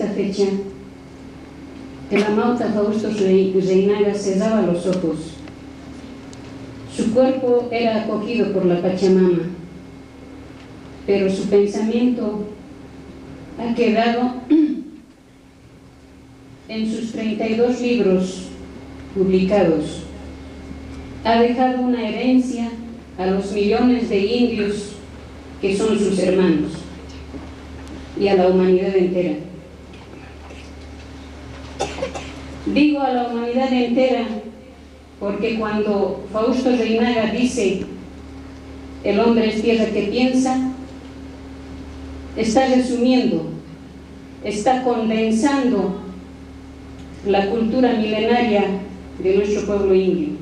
esta fecha, el amauta Fausto Reinaga cerraba los ojos. Su cuerpo era acogido por la Pachamama, pero su pensamiento ha quedado en sus 32 libros publicados. Ha dejado una herencia a los millones de indios que son sus hermanos y a la humanidad entera. Digo a la humanidad entera porque cuando Fausto Reinaga dice el hombre es tierra que piensa, está resumiendo, está condensando la cultura milenaria de nuestro pueblo indio.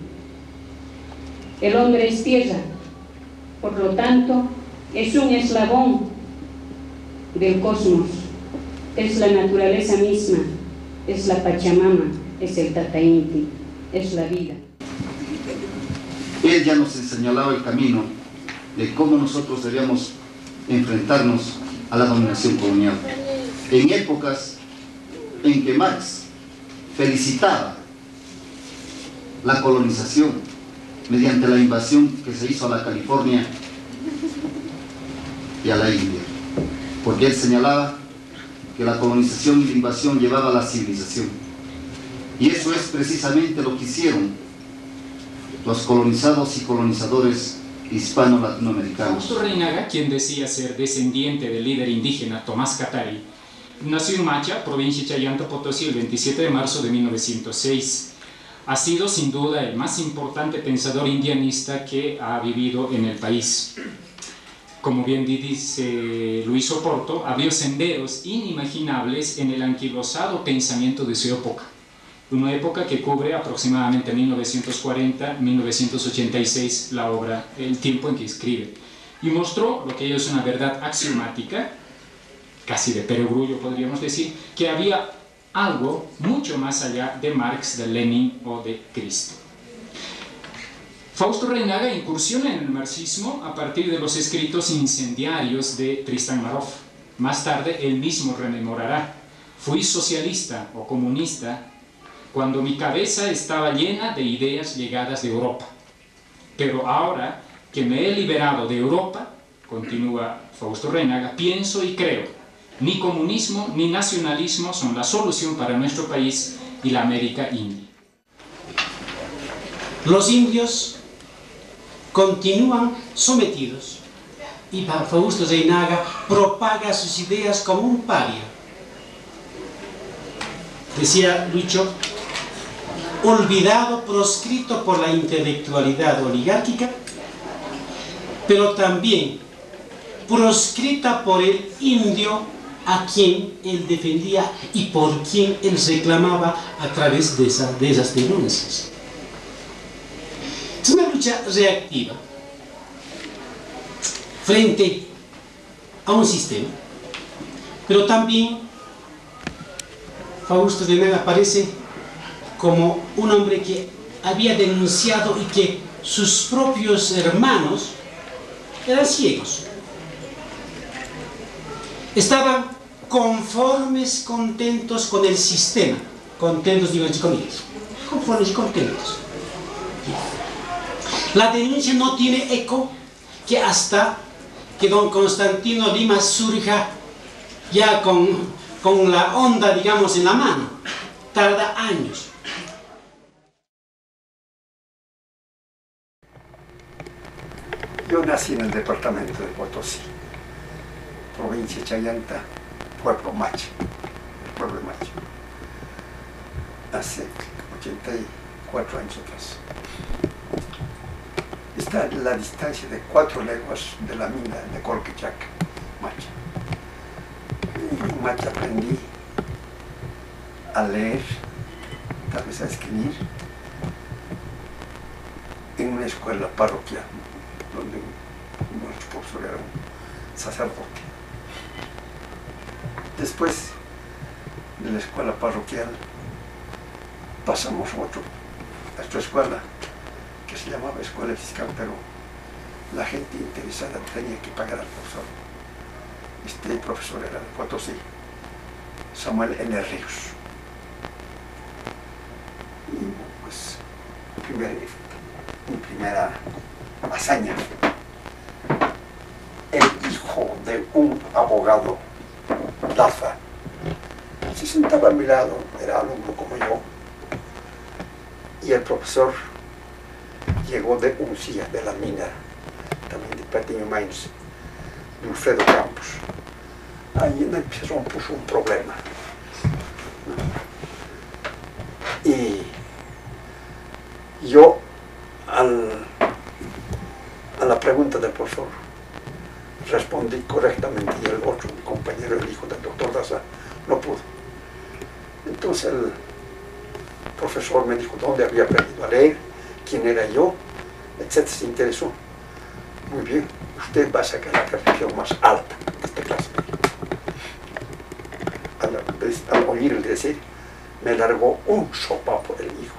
El hombre es tierra, por lo tanto, es un eslabón del cosmos, es la naturaleza misma, es la Pachamama, es el Tata Inti, es la vida. Él ya nos señalaba el camino de cómo nosotros debíamos enfrentarnos a la dominación colonial. En épocas en que Marx felicitaba la colonización mediante la invasión que se hizo a la California y a la India, porque él señalaba que la colonización y la invasión llevaba a la civilización, y eso es precisamente lo que hicieron los colonizados y colonizadores hispano-latinoamericanos. Fausto Reinaga, quien decía ser descendiente del líder indígena Tomás Catari, nació en Macha, provincia de Chayanta, Potosí, el 27 de marzo de 1906. Ha sido sin duda el más importante pensador indianista que ha vivido en el país. Como bien dice Luis Oporto, abrió senderos inimaginables en el anquilosado pensamiento de su época. Una época que cubre aproximadamente 1940-1986 la obra, el tiempo en que escribe. Y mostró lo que es una verdad axiomática, casi de perogrullo podríamos decir, que había algo mucho más allá de Marx, de Lenin o de Cristo. Fausto Reinaga incursiona en el marxismo a partir de los escritos incendiarios de Tristan Marov. Más tarde él mismo rememorará: fui socialista o comunista cuando mi cabeza estaba llena de ideas llegadas de Europa. Pero ahora que me he liberado de Europa, continúa Fausto Reinaga, pienso y creo, ni comunismo ni nacionalismo son la solución para nuestro país y la América India. Los indios continúan sometidos y Fausto Reinaga propaga sus ideas como un paria. Decía Lucho, olvidado, proscrito por la intelectualidad oligárquica, pero también proscrita por el indio a quien él defendía y por quien él reclamaba a través de esas denuncias. Es una lucha reactiva frente a un sistema, pero también Fausto Reinaga aparece como un hombre que había denunciado y que sus propios hermanos eran ciegos. Estaban conformes, contentos con el sistema, contentos, digo entre comillas, conformes y contentos. La denuncia no tiene eco que hasta que don Constantino Lima surja ya con la onda, digamos, en la mano. Tarda años. Yo nací en el departamento de Potosí, provincia de Chayanta, pueblo Macha, pueblo de Macha, hace 84 años atrás. Está a la distancia de 4 leguas de la mina de Colquechaca, Macha. Y en Macha aprendí a leer, tal vez a escribir, en una escuela parroquial, donde nuestro profesor era un sacerdote. Después de la escuela parroquial pasamos a otra escuela que se llamaba Escuela Fiscal, pero la gente interesada tenía que pagar al profesor. Este profesor era de Potosí. Samuel N. Ríos. Y pues mi primera hazaña, el hijo de un abogado, Daza, se sentaba a mi lado, era alumno como yo, y el profesor llegó de Uncía, de la mina, también de Patiño Mines, de Alfredo Campos. Ahí empezó un problema. Y yo, a la pregunta del profesor, respondí correctamente y el otro, mi compañero, el hijo del doctor Daza, no pudo. Entonces el profesor me dijo dónde había aprendido a leer, quién era yo, etc. Se interesó. Muy bien, usted va a sacar la calificación más alta de esta clase. Al oír el decir, me largó un sopapo el hijo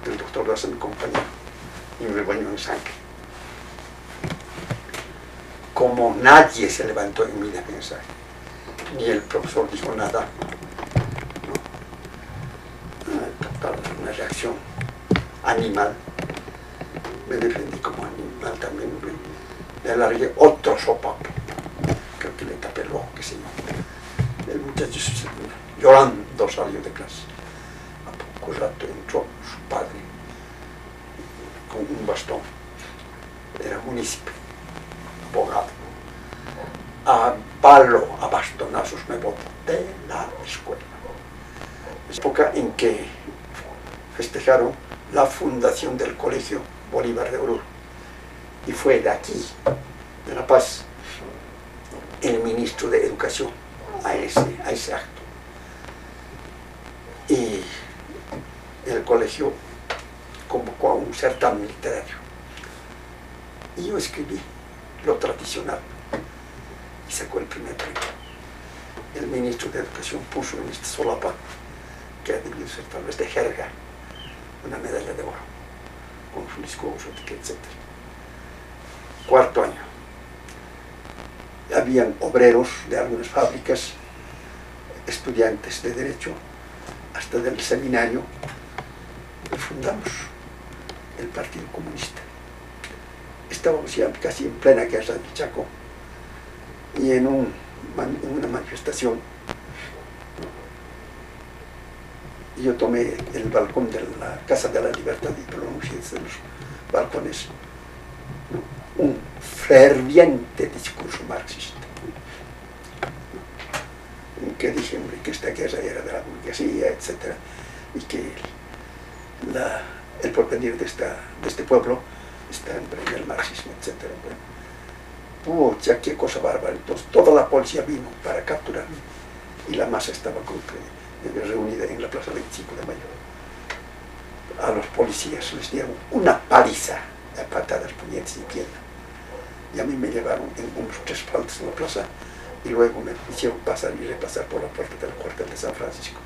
del doctor Daza, mi compañero, y me bañó en sangre. Como nadie se levantó en mi defensa, ni el profesor dijo nada, total, una reacción animal, me defendí como animal también, le alargué otro sopapo, creo que le tapé el ojo, qué sé yo. El muchacho llorando salió de clase. A poco rato entró su padre con un bastón, era munícipe, abogado. A palo, a bastonazos me botó de la escuela. Es época en que festejaron la fundación del Colegio Bolívar de Oruro. Y fue de aquí, de La Paz, el ministro de Educación a ese acto. Y el colegio convocó a un certamen literario. Y yo escribí lo tradicional y sacó el primer premio. El ministro de Educación puso en este solapa, que ha debido ser tal vez de jerga, una medalla de oro, con su disco, su etiqueta, etc. Cuarto año. Habían obreros de algunas fábricas, estudiantes de Derecho, hasta del seminario, y fundamos el Partido Comunista. Estábamos ya casi en plena guerra del Chaco, y en una manifestación yo tomé el balcón de la Casa de la Libertad y pronuncié desde los balcones un ferviente discurso marxista, en que dije, hombre, que esta guerra era de la burguesía, etc., y que el porvenir de este pueblo está en el marxismo, etc. Pucha, qué cosa bárbara. Entonces toda la policía vino para capturarme y la masa estaba reunida en la plaza 25 de Mayo. A los policías les dieron una paliza a patadas, puñetes y pierna. Y a mí me llevaron en unos 3 faltas en la plaza y luego me hicieron pasar y repasar por la puerta del cuartel de San Francisco.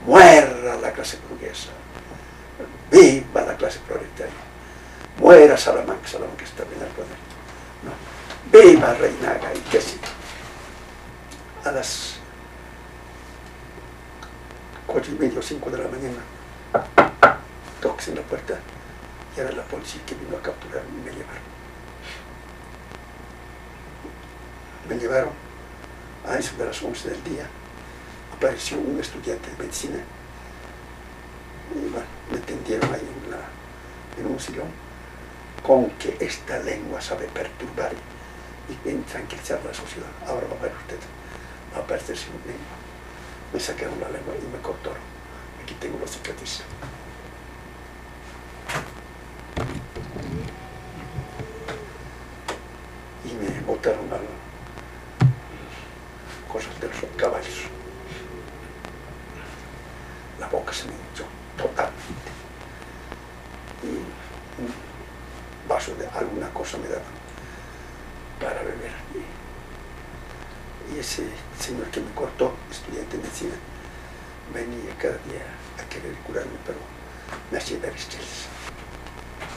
Muera la clase burguesa, viva la clase proletaria, muera Salamanca, Salamanca está bien al poder, viva Reinaga y qué sé. A las 4:30 o 5 de la mañana, toques en la puerta, y era la policía que vino a capturarme y me llevaron. Me llevaron a eso de las 11 del día. Apareció un estudiante de medicina y bueno, me tendieron ahí en un sillón, con que esta lengua sabe perturbar y tranquilizar la sociedad. Ahora va a ver usted, va a aparecerse un lengua. Me sacaron la lengua y me cortaron. Aquí tengo los cicatrices. Y me botaron a cosas de los caballos. La boca se me hinchó totalmente. Y un vaso de alguna cosa me daban para beber. Y ese señor que me cortó, estudiante de medicina, venía cada día a querer curarme, pero me hacía dar estrellas.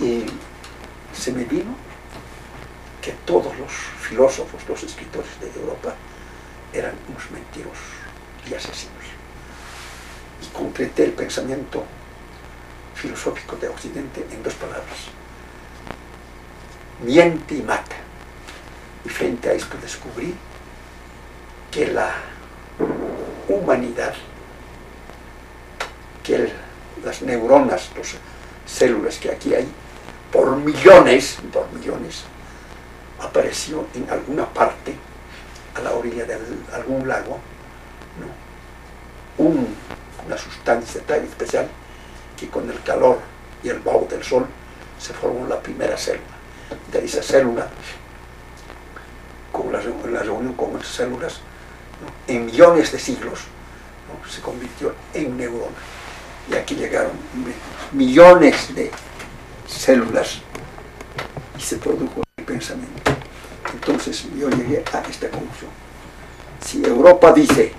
Y se me vino que todos los filósofos, los escritores de Europa, eran unos mentirosos y asesinos. Y concreté el pensamiento filosófico de Occidente en 2 palabras: miente y mata. Y frente a esto descubrí que la humanidad, que las neuronas, las células que aquí hay, por millones, apareció en alguna parte, a la orilla de algún lago, ¿no? Una sustancia tan especial que con el calor y el vaho del sol se formó la primera célula. De esa célula, con la reunión con otras células, ¿no?, en millones de siglos, ¿no?, se convirtió en neurona. Y aquí llegaron millones de células y se produjo el pensamiento. Entonces yo llegué a esta conclusión: si Europa dice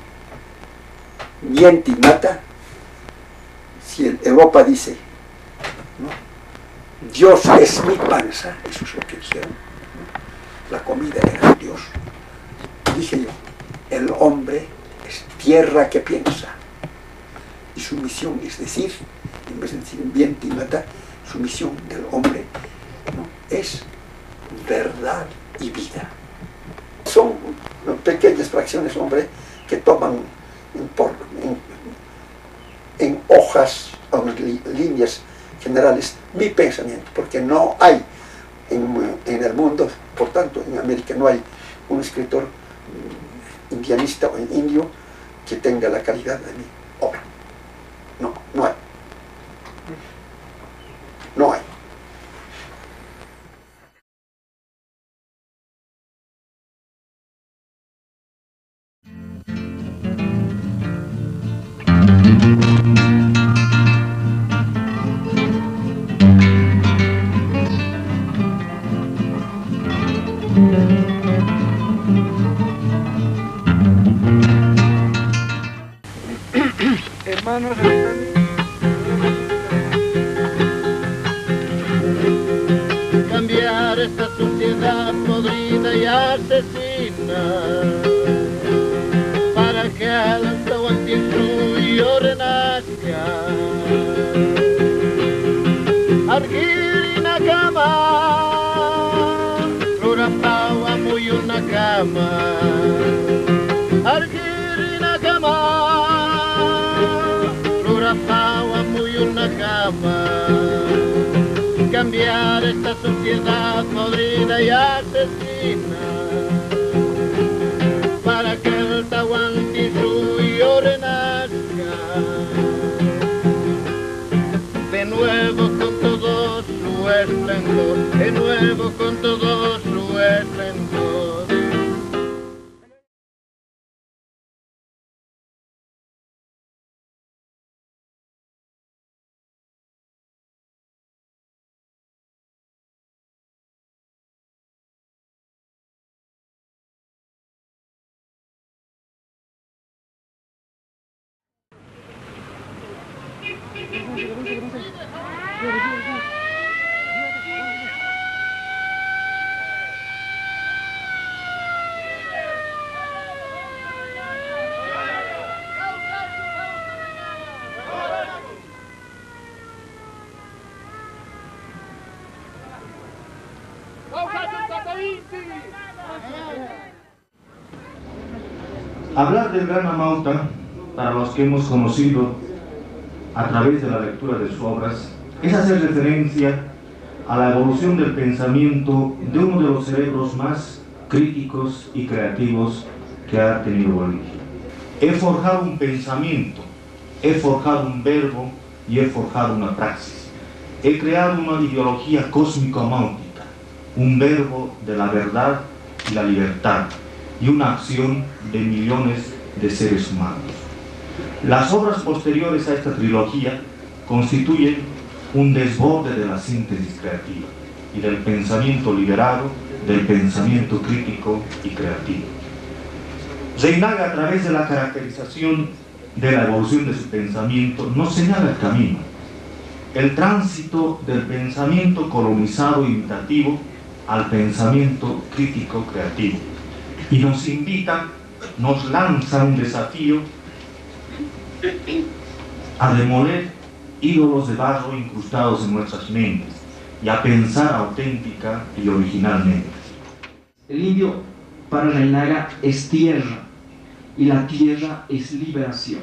miente y mata, si Europa dice, ¿no?, Dios es mi panza, eso es lo que dijeron, ¿no?, la comida era Dios, dije yo, el hombre es tierra que piensa, y su misión es decir, en vez de decir miente y mata, su misión del hombre, ¿no?, es verdad y vida. Son pequeñas fracciones, hombre, que toman en hojas o líneas generales mi pensamiento, porque no hay en el mundo, por tanto en América no hay un escritor indianista o indio que tenga la calidad de mi obra. No hay. No hay. Hermanos, cambiar esta sociedad podrida y asesina para que el Tahuantinsuyo renazca. Argiri Nakama, Rurapawa Muyu Nakama, Argiri Nakama, Rurapawa Muyu Nakama. Cambiar esta sociedad podrida y asesina para que el Tahuantinsuyo renazca de nuevo con todo su esplendor, de nuevo con todo su esplendor. Hablar del gran Amauta, para los que hemos conocido a través de la lectura de sus obras, es hacer referencia a la evolución del pensamiento de uno de los cerebros más críticos y creativos que ha tenido Bolivia. He forjado un pensamiento, he forjado un verbo y he forjado una praxis. He creado una ideología cósmico-amáutica, un verbo de la verdad y la libertad, y una acción de millones de seres humanos. Las obras posteriores a esta trilogía constituyen un desborde de la síntesis creativa y del pensamiento liberado, del pensamiento crítico y creativo. Reinaga, a través de la caracterización de la evolución de su pensamiento, nos señala el camino, el tránsito del pensamiento colonizado e imitativo al pensamiento crítico creativo, y nos invita nos lanza un desafío a demoler ídolos de barro incrustados en nuestras mentes y a pensar auténtica y originalmente. El indio para Reynaga es tierra y la tierra es liberación.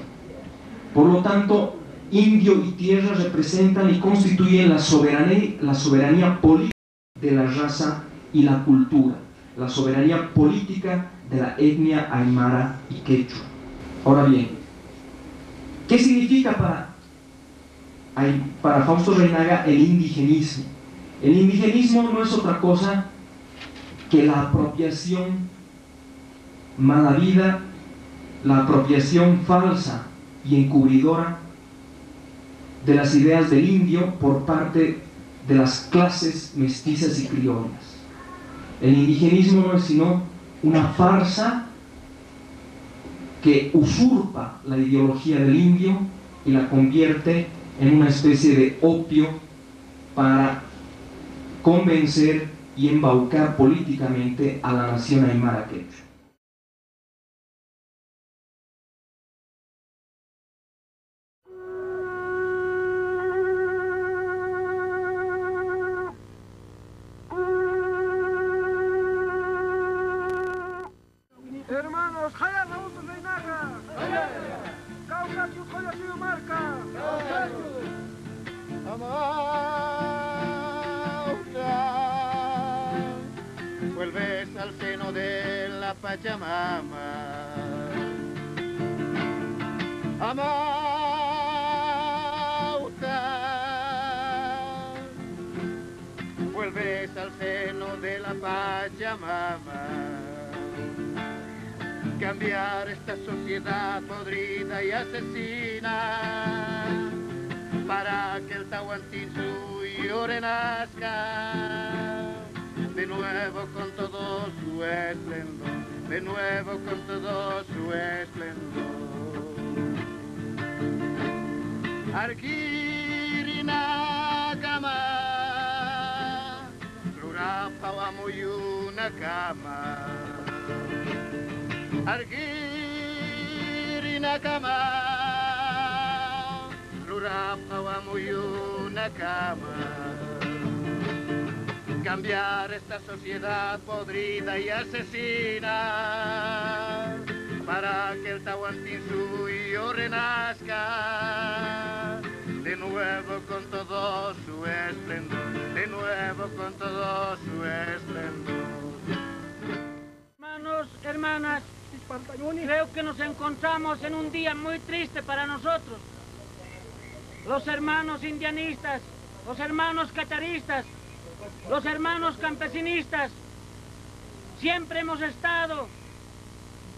Por lo tanto, indio y tierra representan y constituyen la soberanía política de la raza y la cultura, la soberanía política de la etnia aymara y quechua. Ahora bien, ¿qué significa para Fausto Reynaga el indigenismo? El indigenismo no es otra cosa que la apropiación malavida, la apropiación falsa y encubridora de las ideas del indio por parte de las clases mestizas y criollas. El indigenismo no es sino una farsa que usurpa la ideología del indio y la convierte en una especie de opio para convencer y embaucar políticamente a la nación aymara quechua. Hermanos, Jaya Fausto Reynaga, Cauca Chucoya Marca, Amauta, vuelves al seno de la Pachamama. Amauta, vuelves al seno de la Pachamama. Cambiar esta sociedad podrida y asesina para que el Tahuantinsuyo renazca de nuevo con todo su esplendor, de nuevo con todo su esplendor. Arquirina cama, Rurapa Wamuyuna cama. Argirina kama, Rurapa Wamuyuna kama. Cambiar esta sociedad podrida y asesina para que el Tahuantinsuyo renazca de nuevo con todo su esplendor, de nuevo con todo su esplendor. Hermanos, hermanas, creo que nos encontramos en un día muy triste para nosotros. Los hermanos indianistas, los hermanos cataristas, los hermanos campesinistas, siempre hemos estado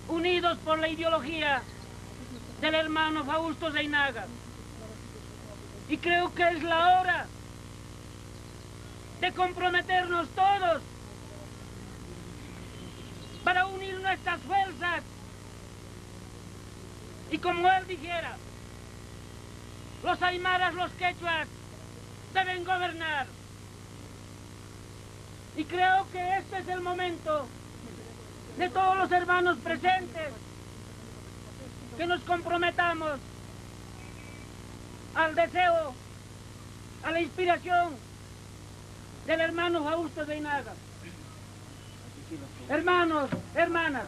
unidos por la ideología del hermano Fausto Reynaga. Y creo que es la hora de comprometernos todos para unir nuestras fuerzas y como él dijera, los aymaras, los quechuas deben gobernar. Y creo que este es el momento de todos los hermanos presentes que nos comprometamos al deseo, a la inspiración del hermano Fausto Reynaga. Hermanos, hermanas,